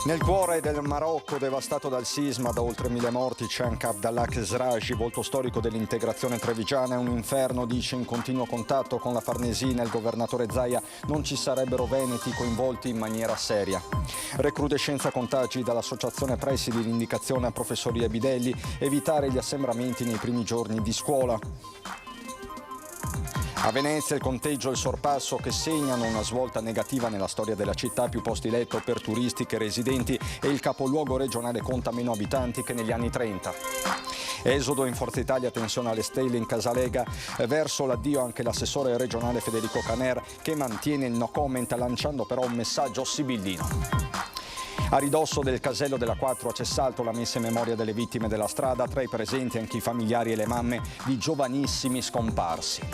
Nel cuore del Marocco, devastato dal sisma, da oltre 1000 morti, c'è anche Abdallah Khezraji, volto storico dell'integrazione trevigiana. È un inferno, dice, in continuo contatto con la Farnesina il governatore Zaia. Non ci sarebbero veneti coinvolti in maniera seria. Recrudescenza contagi dall'associazione presidi, l'indicazione a professori e bidelli, evitare gli assembramenti nei primi giorni di scuola. A Venezia il conteggio e il sorpasso che segnano una svolta negativa nella storia della città, più posti letto per turisti che residenti, e il capoluogo regionale conta meno abitanti che negli anni 30. Esodo in Forza Italia, tensione alle stelle in Casalega, verso l'addio anche l'assessore regionale Federico Caner, che mantiene il no comment lanciando però un messaggio sibillino. A ridosso del casello della 4 a Cessalto la messa in memoria delle vittime della strada, tra i presenti anche i familiari e le mamme di giovanissimi scomparsi.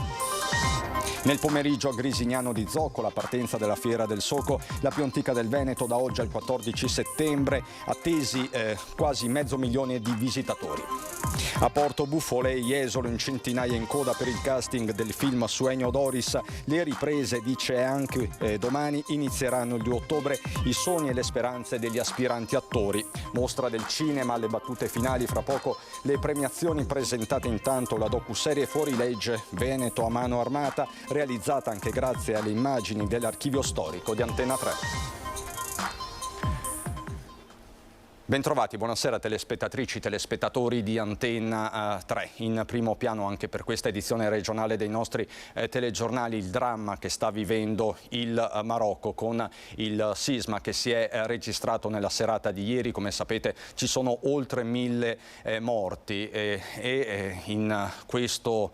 Nel pomeriggio a Grisignano di Zoccola, partenza della Fiera del Soco, la più antica del Veneto, da oggi al 14 settembre, attesi quasi 500.000 di visitatori. A Porto Buffolei, Jesolo, in centinaia in coda per il casting del film su Ennio Doris. Le riprese, dice anche domani, inizieranno il 2 ottobre, i sogni e le speranze degli aspiranti attori. Mostra del cinema alle battute finali, fra poco le premiazioni presentate, intanto la docuserie Fuorilegge, Veneto a mano armata, realizzata anche grazie alle immagini dell'archivio storico di Antena 3. Bentrovati, buonasera telespettatrici, telespettatori di Antena 3. In primo piano anche per questa edizione regionale dei nostri telegiornali il dramma che sta vivendo il Marocco con il sisma che si è registrato nella serata di ieri. Come sapete ci sono oltre 1000 morti e in questo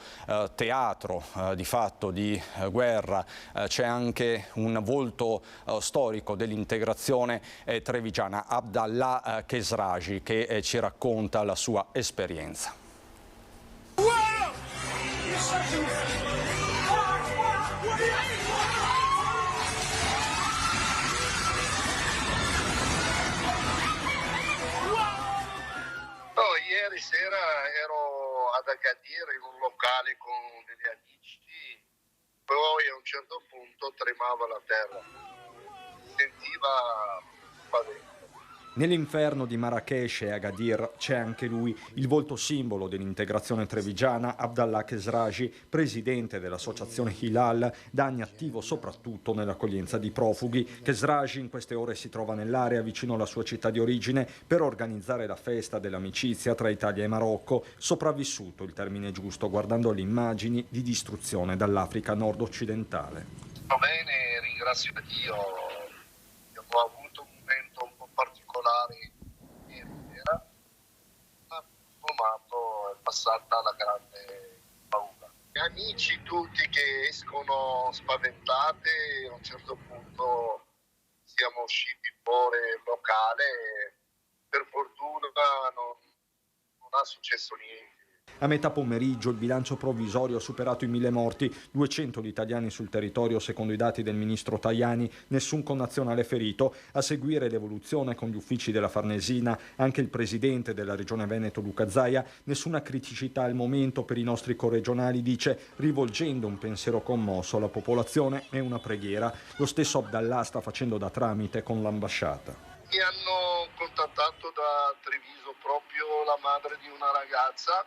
teatro di fatto di guerra c'è anche un volto storico dell'integrazione trevigiana, Abdallah Khezraji, che ci racconta la sua esperienza. Ieri sera ero ad Agadir in un locale con degli amici, poi a un certo punto tremava la terra, sentiva spavento. Nell'inferno di Marrakech e Agadir c'è anche lui, il volto simbolo dell'integrazione trevigiana, Abdallah Khezraji, presidente dell'associazione Hilal, da anni attivo soprattutto nell'accoglienza di profughi. Khezraji in queste ore si trova nell'area vicino alla sua città di origine per organizzare la festa dell'amicizia tra Italia e Marocco, sopravvissuto il termine giusto guardando le immagini di distruzione dall'Africa nord-occidentale. Va bene, ringrazio Dio, abbiamo avuto un momento un po' particolare ieri sera, ma è passata la grande paura. Gli amici tutti che escono spaventate, a un certo punto siamo usciti fuori il locale, per fortuna non ha successo niente. A metà pomeriggio il bilancio provvisorio ha superato i 1000 morti, 200 gli italiani sul territorio secondo i dati del ministro Tajani, nessun connazionale ferito. A seguire l'evoluzione con gli uffici della Farnesina, anche il presidente della regione Veneto Luca Zaia, nessuna criticità al momento per i nostri corregionali, dice, rivolgendo un pensiero commosso alla popolazione e una preghiera. Lo stesso Abdallah sta facendo da tramite con l'ambasciata. Mi hanno contattato da Treviso proprio la madre di una ragazza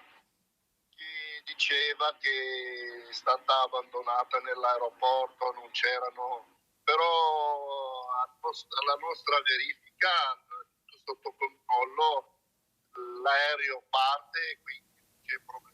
diceva che è stata abbandonata nell'aeroporto, non c'erano, però alla nostra verifica tutto sotto controllo, l'aereo parte, quindi non c'è problema.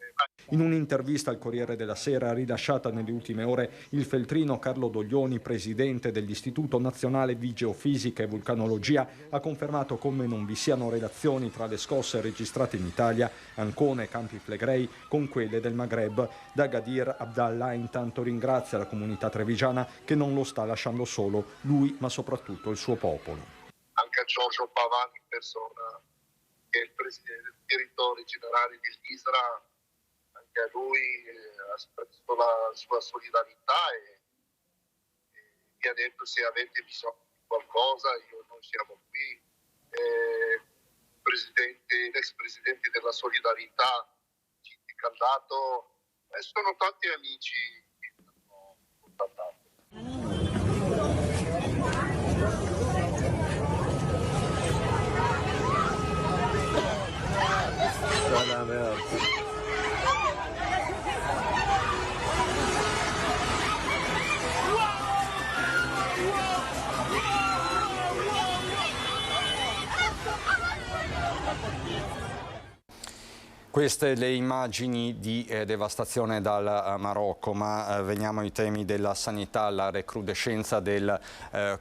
In un'intervista al Corriere della Sera rilasciata nelle ultime ore, il feltrino Carlo Doglioni, presidente dell'Istituto Nazionale di Geofisica e Vulcanologia, ha confermato come non vi siano relazioni tra le scosse registrate in Italia, Ancona e Campi Flegrei, con quelle del Maghreb. Da Agadir, Abdallah intanto ringrazia la comunità trevigiana che non lo sta lasciando solo, lui ma soprattutto il suo popolo. Anche a Giorgio Pavan in persona, che è il presidente del direttore generale dell'ISRA, anche a lui ha espresso la sua solidarietà e mi ha detto: se avete bisogno di qualcosa noi siamo qui. L'ex presidente della solidarietà Citti Caldato, sono tanti amici che mi hanno contattato. Queste le immagini di devastazione dal Marocco, ma veniamo ai temi della sanità, la recrudescenza del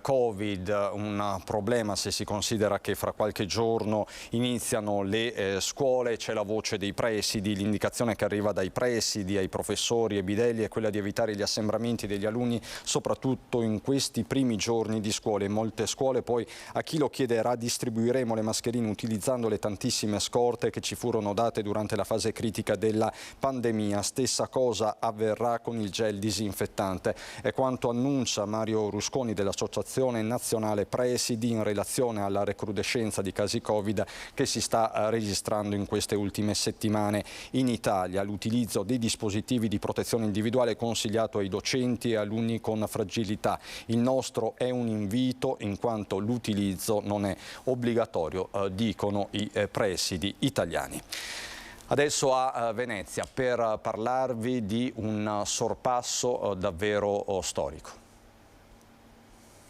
Covid, un problema se si considera che fra qualche giorno iniziano le scuole. C'è la voce dei presidi, l'indicazione che arriva dai presidi ai professori e bidelli è quella di evitare gli assembramenti degli alunni, soprattutto in questi primi giorni di scuole. In molte scuole poi, a chi lo chiederà, distribuiremo le mascherine utilizzando le tantissime scorte che ci furono date durante la fase critica della pandemia. Stessa cosa avverrà con il gel disinfettante. È quanto annuncia Mario Rusconi dell'Associazione Nazionale Presidi in relazione alla recrudescenza di casi Covid che si sta registrando in queste ultime settimane in Italia. L'utilizzo dei dispositivi di protezione individuale è consigliato ai docenti e alunni con fragilità. Il nostro è un invito in quanto l'utilizzo non è obbligatorio, dicono i presidi italiani. Adesso a Venezia per parlarvi di un sorpasso davvero storico.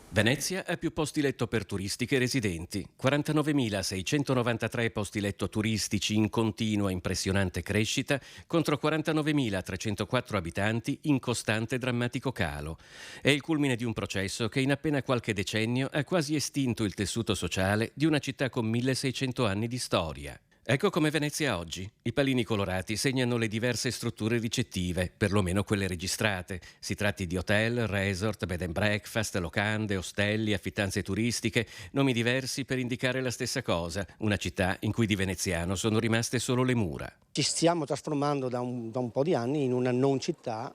Venezia ha più posti letto per turisti che residenti, 49.693 posti letto turistici in continua impressionante crescita contro 49.304 abitanti in costante drammatico calo. È il culmine di un processo che in appena qualche decennio ha quasi estinto il tessuto sociale di una città con 1600 anni di storia. Ecco come Venezia oggi. I pallini colorati segnano le diverse strutture ricettive, perlomeno quelle registrate. Si tratti di hotel, resort, bed and breakfast, locande, ostelli, affittanze turistiche, nomi diversi per indicare la stessa cosa, una città in cui di veneziano sono rimaste solo le mura. Ci stiamo trasformando da un po' di anni in una non città,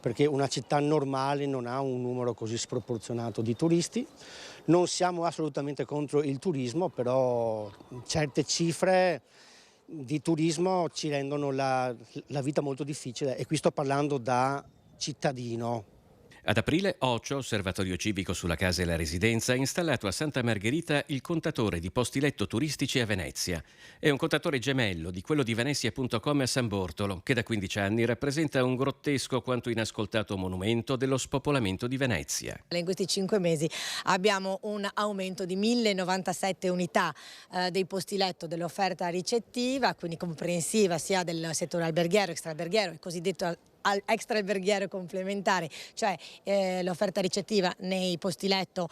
perché una città normale non ha un numero così sproporzionato di turisti. Non siamo assolutamente contro il turismo, però certe cifre di turismo ci rendono la vita molto difficile, e qui sto parlando da cittadino. Ad aprile Ocio, osservatorio civico sulla casa e la residenza, ha installato a Santa Margherita il contatore di posti letto turistici a Venezia. È un contatore gemello di quello di Venezia.com a San Bortolo, che da 15 anni rappresenta un grottesco quanto inascoltato monumento dello spopolamento di Venezia. In questi 5 mesi abbiamo un aumento di 1097 unità dei posti letto dell'offerta ricettiva, quindi comprensiva sia del settore alberghiero, extraalberghiero, il cosiddetto extraalberghiero complementare, cioè l'offerta ricettiva nei posti letto,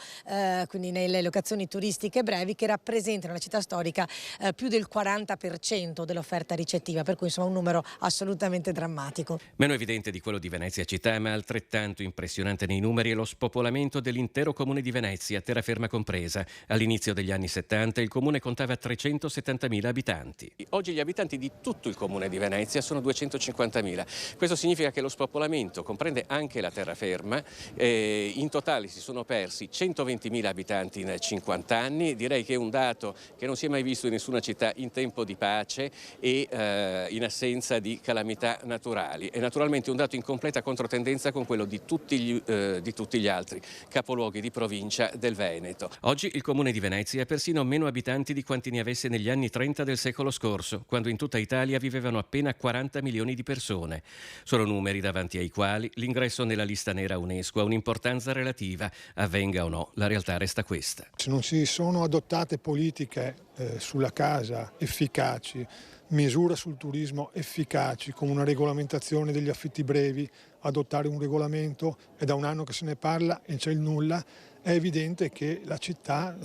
quindi nelle locazioni turistiche brevi, che rappresentano la città storica più del 40% dell'offerta ricettiva, per cui insomma un numero assolutamente drammatico. Meno evidente di quello di Venezia città, ma altrettanto impressionante nei numeri, è lo spopolamento dell'intero comune di Venezia, terraferma compresa. All'inizio degli anni 70 il comune contava 370.000 abitanti. Oggi gli abitanti di tutto il comune di Venezia sono 250.000. Questo significa che lo spopolamento comprende anche la terraferma. In totale si sono persi 120.000 abitanti in 50 anni. Direi che è un dato che non si è mai visto in nessuna città in tempo di pace e in assenza di calamità naturali. È naturalmente un dato in completa controtendenza con quello di tutti gli altri capoluoghi di provincia del Veneto. Oggi il comune di Venezia ha persino meno abitanti di quanti ne avesse negli anni 30 del secolo scorso, quando in tutta Italia vivevano appena 40 milioni di persone. Sono numeri davanti ai quali l'ingresso nella lista nera UNESCO ha un'importanza relativa. Avvenga o no, la realtà resta questa. Se non si sono adottate politiche sulla casa efficaci, misure sul turismo efficaci, come una regolamentazione degli affitti brevi, adottare un regolamento, è da un anno che se ne parla e c'è il nulla, è evidente che la città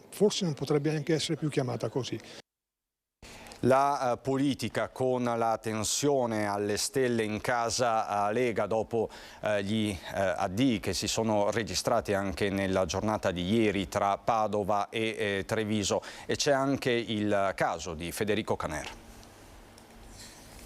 forse non potrebbe neanche essere più chiamata così. La politica, con la tensione alle stelle in casa Lega dopo gli addii che si sono registrati anche nella giornata di ieri tra Padova e Treviso, e c'è anche il caso di Federico Caner.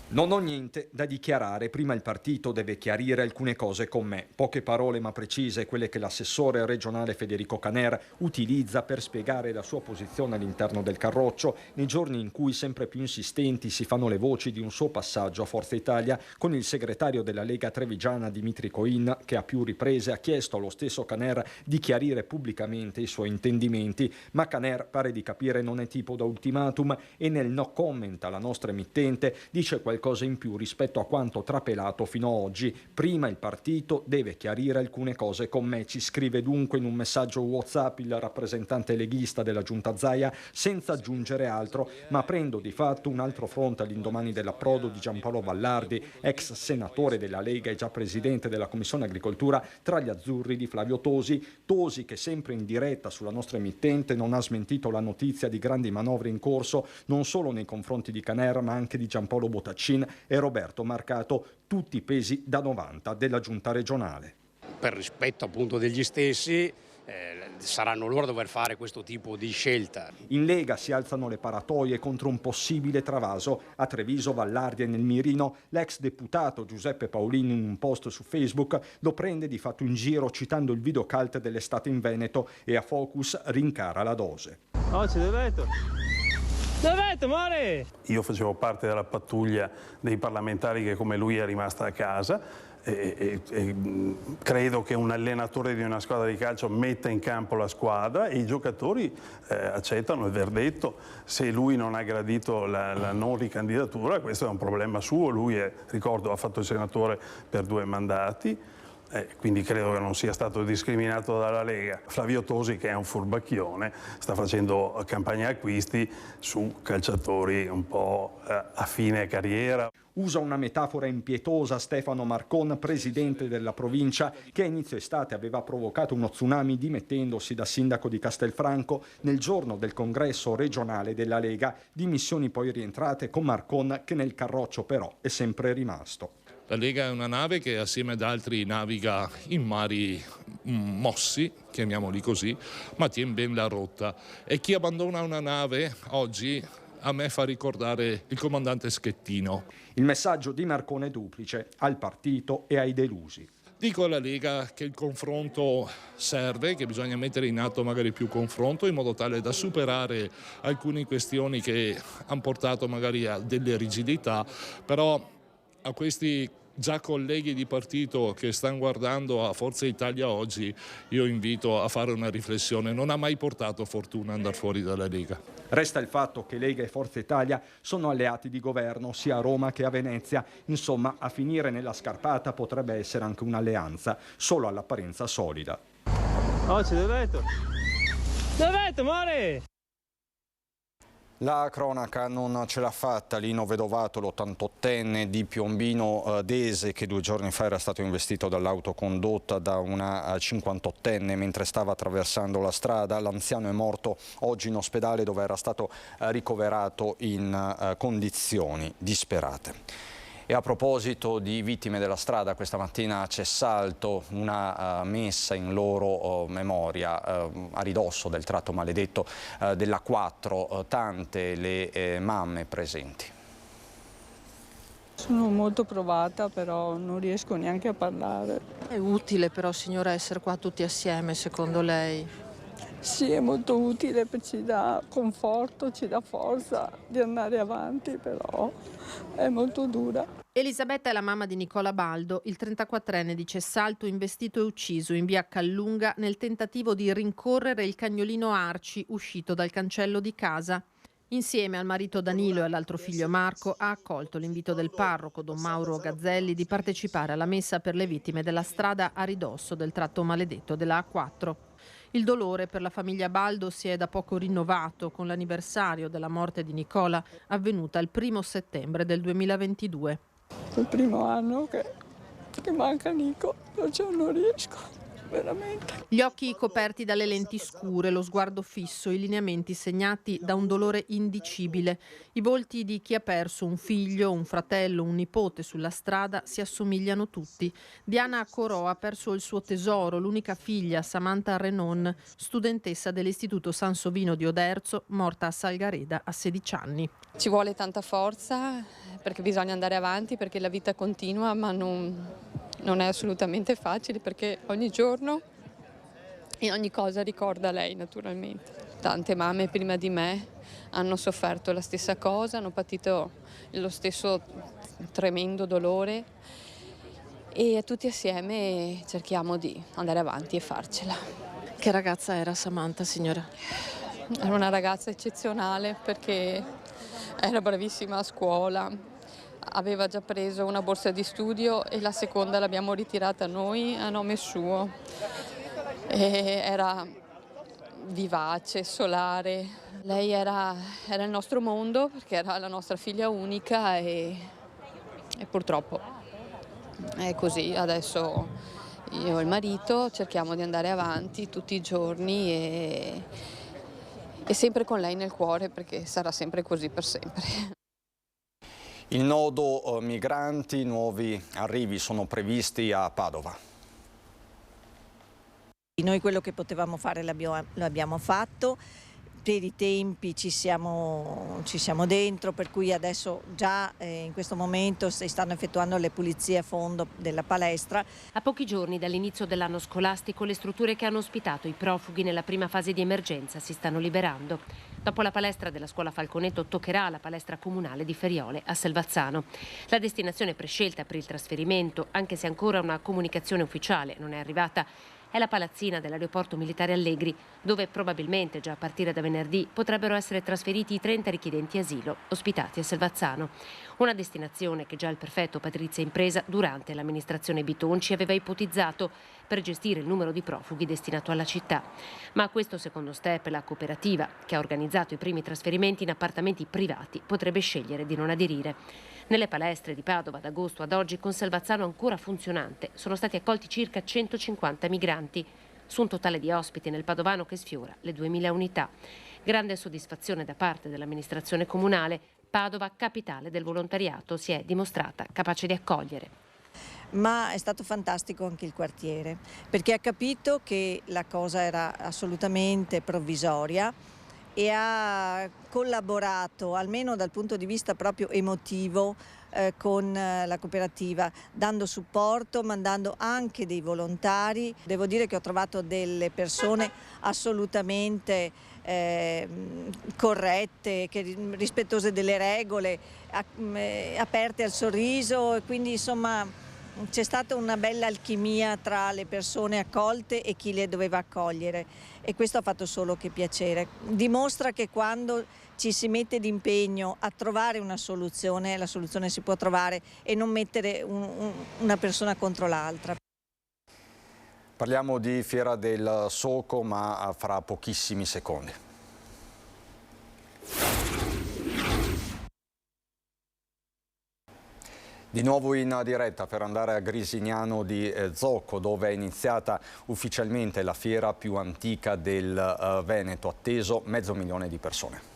Non ho niente da dichiarare, prima il partito deve chiarire alcune cose con me. Poche parole ma precise, quelle che l'assessore regionale Federico Caner utilizza per spiegare la sua posizione all'interno del Carroccio nei giorni in cui sempre più insistenti si fanno le voci di un suo passaggio a Forza Italia con il segretario della Lega trevigiana Dimitri Coin, che a più riprese ha chiesto allo stesso Caner di chiarire pubblicamente i suoi intendimenti, ma Caner pare di capire non è tipo da ultimatum e nel no comment alla nostra emittente dice qualcosa qualcosa in più rispetto a quanto trapelato fino ad oggi. Prima il partito deve chiarire alcune cose con me, ci scrive dunque in un messaggio WhatsApp il rappresentante leghista della Giunta Zaia, senza aggiungere altro, ma aprendo di fatto un altro fronte all'indomani dell'approdo di Giampaolo Vallardi, ex senatore della Lega e già presidente della Commissione Agricoltura, tra gli azzurri di Flavio Tosi che sempre in diretta sulla nostra emittente non ha smentito la notizia di grandi manovre in corso non solo nei confronti di Caner ma anche di Giampaolo Botaccin e Roberto Marcato, tutti pesi da 90 della giunta regionale. Per rispetto appunto degli stessi saranno loro a dover fare questo tipo di scelta. In Lega si alzano le paratoie contro un possibile travaso. A Treviso, Vallardi e nel mirino, l'ex deputato Giuseppe Paolini in un post su Facebook lo prende di fatto in giro citando il videocult dell'estate in Veneto e a Focus rincara la dose. Oggi dov'è? Amore? Io facevo parte della pattuglia dei parlamentari che come lui è rimasta a casa e credo che un allenatore di una squadra di calcio metta in campo la squadra e i giocatori accettano il verdetto. Se lui non ha gradito la non ricandidatura, questo è un problema suo. Lui ricordo, ha fatto il senatore per 2 mandati. Quindi credo che non sia stato discriminato dalla Lega. Flavio Tosi, che è un furbacchione, sta facendo campagna acquisti su calciatori un po' a fine carriera. Usa una metafora impietosa Stefano Marcon, presidente della provincia, che a inizio estate aveva provocato uno tsunami dimettendosi da sindaco di Castelfranco nel giorno del congresso regionale della Lega, dimissioni poi rientrate con Marcon che nel carroccio però è sempre rimasto. La Lega è una nave che assieme ad altri naviga in mari mossi, chiamiamoli così, ma tiene ben la rotta. E chi abbandona una nave oggi a me fa ricordare il comandante Schettino. Il messaggio di Marcone è duplice, al partito e ai delusi. Dico alla Lega che il confronto serve, che bisogna mettere in atto magari più confronto in modo tale da superare alcune questioni che hanno portato magari a delle rigidità, però a questi già colleghi di partito che stanno guardando a Forza Italia oggi, io invito a fare una riflessione. Non ha mai portato fortuna andare fuori dalla Lega. Resta il fatto che Lega e Forza Italia sono alleati di governo sia a Roma che a Venezia. Insomma, a finire nella scarpata potrebbe essere anche un'alleanza solo all'apparenza solida. Oggi dov'è, amore? La cronaca non ce l'ha fatta. Lino Vedovato, l'88enne di Piombino Dese, che 2 giorni fa era stato investito dall'auto condotta da una 58enne mentre stava attraversando la strada. L'anziano è morto oggi in ospedale dove era stato ricoverato in condizioni disperate. E a proposito di vittime della strada, questa mattina a Cessalto una messa in loro memoria a ridosso del tratto maledetto della 4, tante le mamme presenti. Sono molto provata, però non riesco neanche a parlare. È utile però, signora, essere qua tutti assieme, secondo lei? Sì, è molto utile perché ci dà conforto, ci dà forza di andare avanti, però è molto dura. Elisabetta è la mamma di Nicola Baldo, il 34enne di Cessalto investito e ucciso in via Callunga nel tentativo di rincorrere il cagnolino Arci uscito dal cancello di casa. Insieme al marito Danilo e all'altro figlio Marco ha accolto l'invito del parroco Don Mauro Gazzelli di partecipare alla messa per le vittime della strada a ridosso del tratto maledetto della A4. Il dolore per la famiglia Baldo si è da poco rinnovato con l'anniversario della morte di Nicola avvenuta il 1° settembre del 2022. È il primo anno che manca Nico, perciò non riesco. Veramente. Gli occhi coperti dalle lenti scure, lo sguardo fisso, i lineamenti segnati da un dolore indicibile. I volti di chi ha perso un figlio, un fratello, un nipote sulla strada si assomigliano tutti. Diana Corò ha perso il suo tesoro, l'unica figlia, Samantha Renon, studentessa dell'Istituto Sansovino di Oderzo, morta a Salgareda a 16 anni. Ci vuole tanta forza perché bisogna andare avanti, perché la vita continua, ma non è assolutamente facile, perché ogni giorno e ogni cosa ricorda lei, naturalmente. Tante mamme prima di me hanno sofferto la stessa cosa, hanno patito lo stesso tremendo dolore e tutti assieme cerchiamo di andare avanti e farcela. Che ragazza era Samantha, signora? Era una ragazza eccezionale perché era bravissima a scuola, aveva già preso una borsa di studio e la seconda l'abbiamo ritirata noi a nome suo. E era vivace, solare. Lei era il nostro mondo perché era la nostra figlia unica e purtroppo è così. Adesso io e il marito cerchiamo di andare avanti tutti i giorni e sempre con lei nel cuore, perché sarà sempre così per sempre. Il nodo migranti, nuovi arrivi sono previsti a Padova. Noi quello che potevamo fare l'abbiamo fatto, per i tempi ci siamo dentro, per cui adesso già in questo momento si stanno effettuando le pulizie a fondo della palestra. A pochi giorni dall'inizio dell'anno scolastico le strutture che hanno ospitato i profughi nella prima fase di emergenza si stanno liberando. Dopo la palestra della scuola Falconetto toccherà la palestra comunale di Feriole a Selvazzano. La destinazione prescelta per il trasferimento, anche se ancora una comunicazione ufficiale non è arrivata, è la palazzina dell'aeroporto militare Allegri, dove probabilmente già a partire da venerdì potrebbero essere trasferiti i 30 richiedenti asilo ospitati a Selvazzano. Una destinazione che già il prefetto Patrizia Impresa durante l'amministrazione Bitonci aveva ipotizzato per gestire il numero di profughi destinato alla città. Ma a questo secondo step la cooperativa, che ha organizzato i primi trasferimenti in appartamenti privati, potrebbe scegliere di non aderire. Nelle palestre di Padova ad agosto ad oggi, con Selvazzano ancora funzionante, sono stati accolti circa 150 migranti, su un totale di ospiti nel Padovano che sfiora le 2000 unità. Grande soddisfazione da parte dell'amministrazione comunale. Padova, capitale del volontariato, si è dimostrata capace di accogliere. Ma è stato fantastico anche il quartiere, perché ha capito che la cosa era assolutamente provvisoria e ha collaborato, almeno dal punto di vista proprio emotivo, con la cooperativa, dando supporto, mandando anche dei volontari. Devo dire che ho trovato delle persone assolutamente corrette, rispettose delle regole, aperte al sorriso, e quindi insomma c'è stata una bella alchimia tra le persone accolte e chi le doveva accogliere, e questo ha fatto solo che piacere. Dimostra che quando ci si mette d'impegno a trovare una soluzione, la soluzione si può trovare e non mettere una persona contro l'altra. Parliamo di Fiera del Soco, ma fra pochissimi secondi. Di nuovo in diretta per andare a Grisignano di Zocco, dove è iniziata ufficialmente la fiera più antica del Veneto, atteso 500.000 di persone.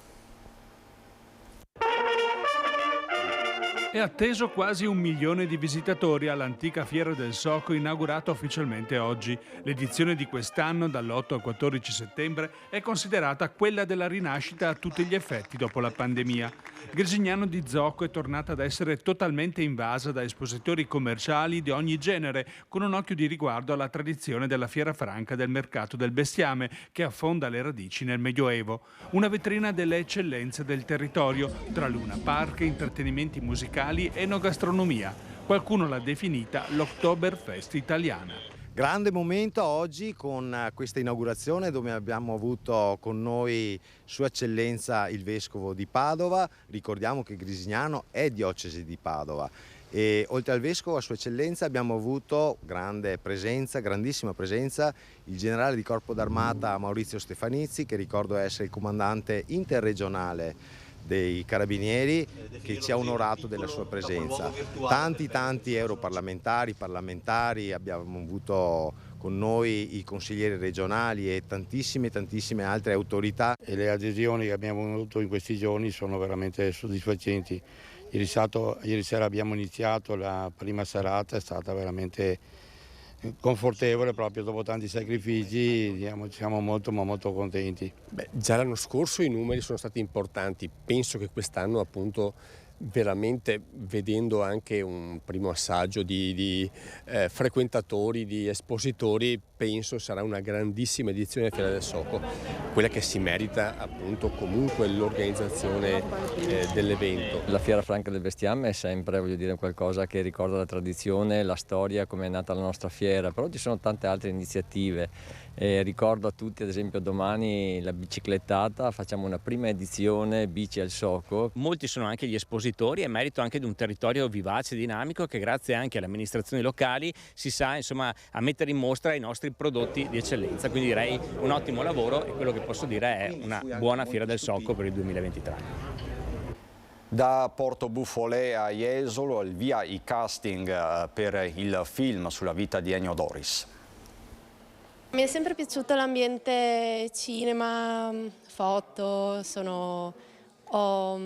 È atteso quasi 1 milione di visitatori all'antica Fiera del Soco, inaugurata ufficialmente oggi. L'edizione di quest'anno, dall'8 al 14 settembre, è considerata quella della rinascita a tutti gli effetti dopo la pandemia. Grisignano di Zocco è tornata ad essere totalmente invasa da espositori commerciali di ogni genere, con un occhio di riguardo alla tradizione della Fiera Franca del mercato del bestiame, che affonda le radici nel Medioevo. Una vetrina delle eccellenze del territorio, tra luna park, intrattenimenti musicali, enogastronomia. Qualcuno l'ha definita l'Oktoberfest italiana. Grande momento oggi con questa inaugurazione, dove abbiamo avuto con noi Sua Eccellenza il Vescovo di Padova. Ricordiamo che Grisignano è diocesi di Padova, e oltre al Vescovo, a Sua Eccellenza, abbiamo avuto grandissima presenza, il generale di Corpo d'Armata Maurizio Stefanizzi, che ricordo essere il comandante interregionale dei Carabinieri, che ci ha onorato della sua presenza. Tanti europarlamentari, parlamentari, abbiamo avuto con noi i consiglieri regionali e tantissime altre autorità. E le adesioni che abbiamo avuto in questi giorni sono veramente soddisfacenti. Ieri sera abbiamo iniziato la prima serata, è stata veramente confortevole, proprio dopo tanti sacrifici, siamo molto contenti. Già l'anno scorso i numeri sono stati importanti, penso che quest'anno appunto veramente, vedendo anche un primo assaggio di frequentatori, di espositori, penso sarà una grandissima edizione della Fiera del Soco, quella che si merita appunto comunque l'organizzazione dell'evento. La Fiera Franca del Bestiame è sempre, voglio dire, qualcosa che ricorda la tradizione, la storia, come è nata la nostra fiera, però ci sono tante altre iniziative E ricordo a tutti, ad esempio, domani la biciclettata, facciamo una prima edizione Bici al Soco. Molti sono anche gli espositori, è merito anche di un territorio vivace e dinamico che grazie anche alle amministrazioni locali si sa insomma a mettere in mostra i nostri prodotti di eccellenza, quindi direi un ottimo lavoro e quello che posso dire è una buona Fiera del Soco per il 2023. Da Porto Buffolè a Jesolo, al via i casting per il film sulla vita di Ennio Doris. Mi è sempre piaciuto l'ambiente cinema, foto, ho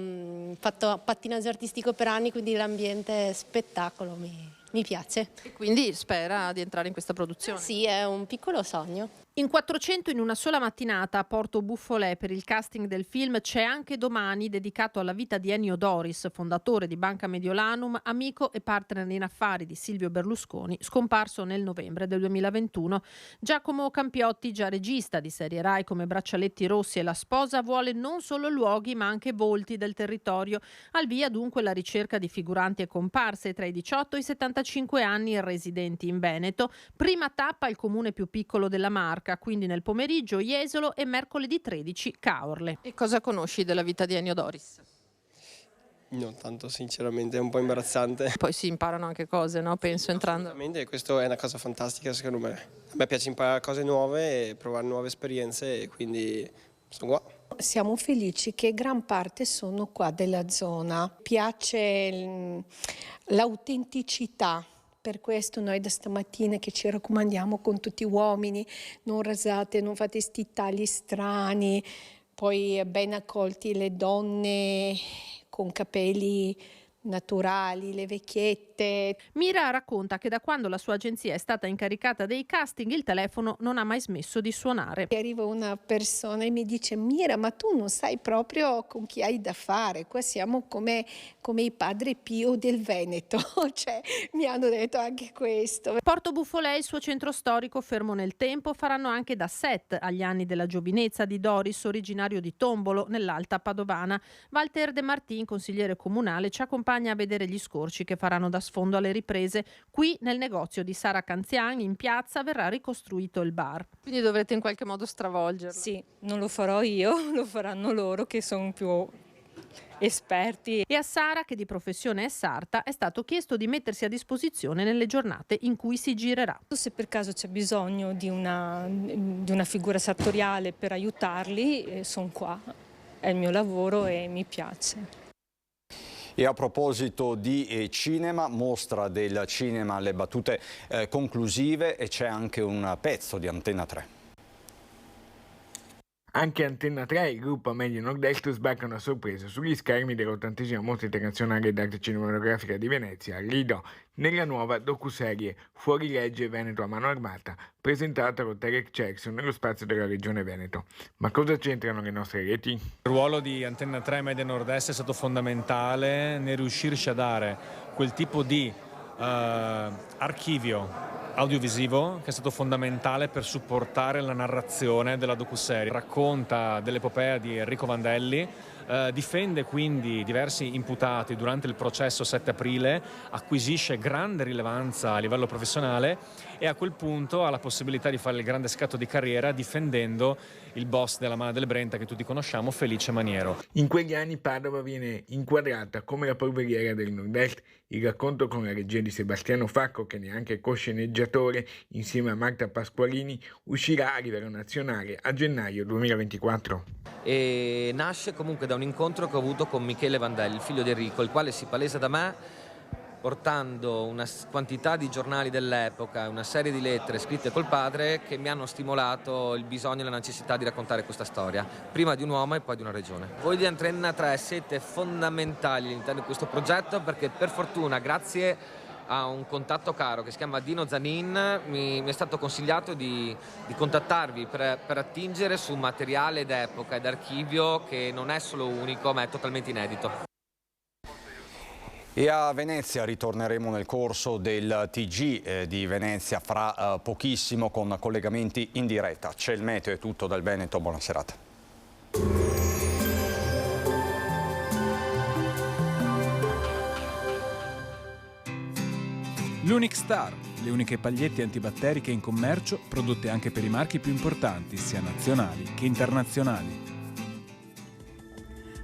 fatto pattinaggio artistico per anni, quindi l'ambiente spettacolo mi piace. E quindi spera di entrare in questa produzione? Sì, è un piccolo sogno. In 400 in una sola mattinata a Porto Buffolè per il casting del film c'è anche domani dedicato alla vita di Ennio Doris, fondatore di Banca Mediolanum, amico e partner in affari di Silvio Berlusconi, scomparso nel novembre del 2021. Giacomo Campiotti, già regista di serie Rai come Braccialetti Rossi e La Sposa, vuole non solo luoghi ma anche volti del territorio. Al via dunque la ricerca di figuranti e comparse tra i 18 e i 75 anni residenti in Veneto. Prima tappa il comune più piccolo della Marca, quindi nel pomeriggio Jesolo e mercoledì 13 Caorle. E cosa conosci della vita di Ennio Doris? Non tanto, sinceramente, è un po' imbarazzante. Poi si imparano anche cose, no? Penso entrando. Assolutamente, questa è una cosa fantastica secondo me. A me piace imparare cose nuove e provare nuove esperienze e quindi sono qua. Siamo felici che gran parte sono qua della zona. Piace l'autenticità. Per questo noi da stamattina che ci raccomandiamo con tutti gli uomini, non rasate, non fate sti tagli strani, poi ben accolti le donne con capelli naturali, le vecchiette. Mira racconta che da quando la sua agenzia è stata incaricata dei casting il telefono non ha mai smesso di suonare. Arriva una persona e mi dice: Mira, ma tu non sai proprio con chi hai da fare, qua siamo come i padri Pio del Veneto, cioè mi hanno detto anche questo. Porto Buffolè, il suo centro storico fermo nel tempo, faranno anche da set agli anni della giovinezza di Doris, originario di Tombolo, nell'Alta Padovana. Walter De Martin, consigliere comunale, ci accompagna a vedere gli scorci che faranno da sfondo alle riprese. Qui nel negozio di Sara Canzian in piazza verrà ricostruito il bar. Quindi dovrete in qualche modo stravolgerlo. Sì, non lo farò io, lo faranno loro che sono più esperti. E a Sara, che di professione è sarta, è stato chiesto di mettersi a disposizione nelle giornate in cui si girerà. Se per caso c'è bisogno di una figura sartoriale per aiutarli, sono qua. È il mio lavoro e mi piace. E a proposito di cinema, mostra del cinema alle battute conclusive e c'è anche un pezzo di Antenna 3. Anche Antenna 3 e il gruppo Media Nord-Est sbarcano a sorpresa sugli schermi dell'80ª Mostra Internazionale d'Arte Cinematografica di Venezia, Lido, nella nuova docuserie Fuorilegge Veneto a mano armata, presentata con Terek Cherson nello spazio della Regione Veneto. Ma cosa c'entrano le nostre reti? Il ruolo di Antenna 3 e Media Nord-Est è stato fondamentale nel riuscirci a dare quel tipo di archivio audiovisivo che è stato fondamentale per supportare la narrazione della docuserie. Racconta dell'epopea di Enrico Vandelli, difende quindi diversi imputati durante il processo 7 aprile, acquisisce grande rilevanza a livello professionale e a quel punto ha la possibilità di fare il grande scatto di carriera difendendo il boss della Mala del Brenta che tutti conosciamo, Felice Maniero. In quegli anni Padova viene inquadrata come la polveriera del Nord-Est. Il racconto, con la regia di Sebastiano Facco, che neanche è cosceneggiatore, insieme a Marta Pasqualini, uscirà a livello nazionale a gennaio 2024. E nasce comunque da un incontro che ho avuto con Michele Vandelli, il figlio di Enrico, il quale si palesa da me portando una quantità di giornali dell'epoca, una serie di lettere scritte col padre che mi hanno stimolato il bisogno e la necessità di raccontare questa storia, prima di un uomo e poi di una regione. Voi di Antenna 3 siete fondamentali all'interno di questo progetto perché per fortuna, grazie a un contatto caro che si chiama Dino Zanin, mi è stato consigliato di contattarvi per attingere su materiale d'epoca ed archivio che non è solo unico ma è totalmente inedito. E a Venezia ritorneremo nel corso del TG di Venezia fra pochissimo con collegamenti in diretta. C'è il meteo, è tutto dal Veneto, buona serata. L'Unic Star, le uniche pagliette antibatteriche in commercio, prodotte anche per i marchi più importanti, sia nazionali che internazionali.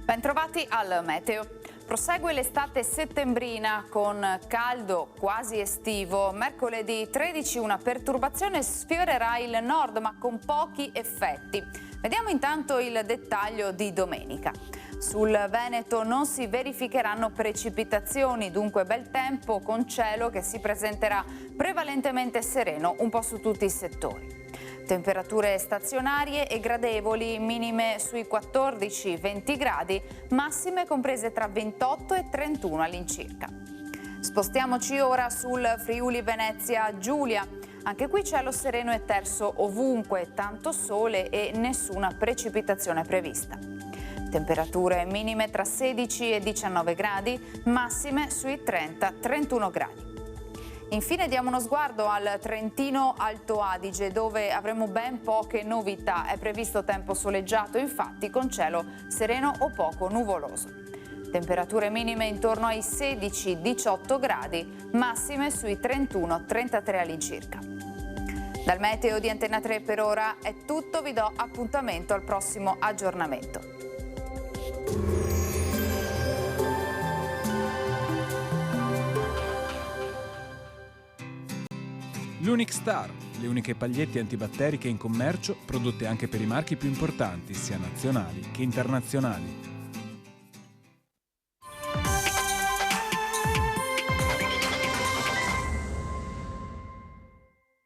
Bentrovati al meteo. Prosegue l'estate settembrina con caldo quasi estivo. Mercoledì 13 una perturbazione sfiorerà il nord ma con pochi effetti. Vediamo intanto il dettaglio di domenica. Sul Veneto non si verificheranno precipitazioni, dunque bel tempo con cielo che si presenterà prevalentemente sereno un po' su tutti i settori. Temperature stazionarie e gradevoli, minime sui 14-20 gradi, massime comprese tra 28 e 31 all'incirca. Spostiamoci ora sul Friuli Venezia Giulia. Anche qui cielo sereno e terso ovunque, tanto sole e nessuna precipitazione prevista. Temperature minime tra 16 e 19 gradi, massime sui 30-31 gradi. Infine diamo uno sguardo al Trentino Alto Adige, dove avremo ben poche novità. È previsto tempo soleggiato, infatti, con cielo sereno o poco nuvoloso. Temperature minime intorno ai 16-18 gradi, massime sui 31-33 all'incirca. Dal meteo di Antena 3 per ora è tutto, vi do appuntamento al prossimo aggiornamento. L'Unic Star, le uniche pagliette antibatteriche in commercio, prodotte anche per i marchi più importanti, sia nazionali che internazionali.